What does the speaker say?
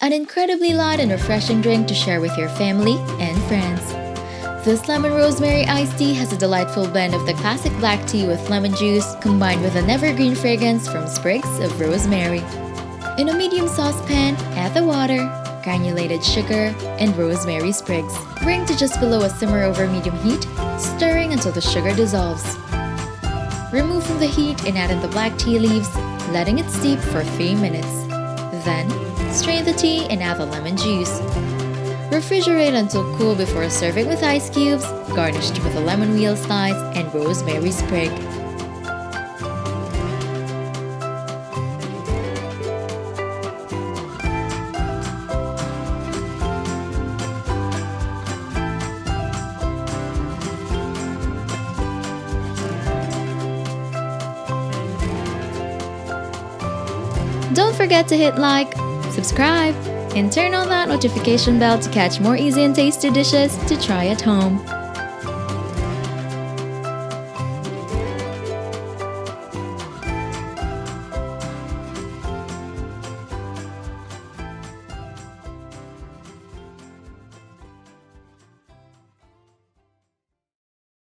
An incredibly light and refreshing drink to share with your family and friends. This lemon-rosemary iced tea has a delightful blend of the classic black tea with lemon juice combined with an evergreen fragrance from sprigs of rosemary. In a medium saucepan, add the water, granulated sugar, and rosemary sprigs. Bring to just below a simmer over medium heat, stirring until the sugar dissolves. Remove from the heat and add in the black tea leaves, letting it steep for 3 minutes. Then, strain the tea and add the lemon juice. Refrigerate until cool before serving with ice cubes, garnished with a lemon wheel slice and rosemary sprig. Don't forget to hit like, subscribe, and turn on that notification bell to catch more easy and tasty dishes to try at home.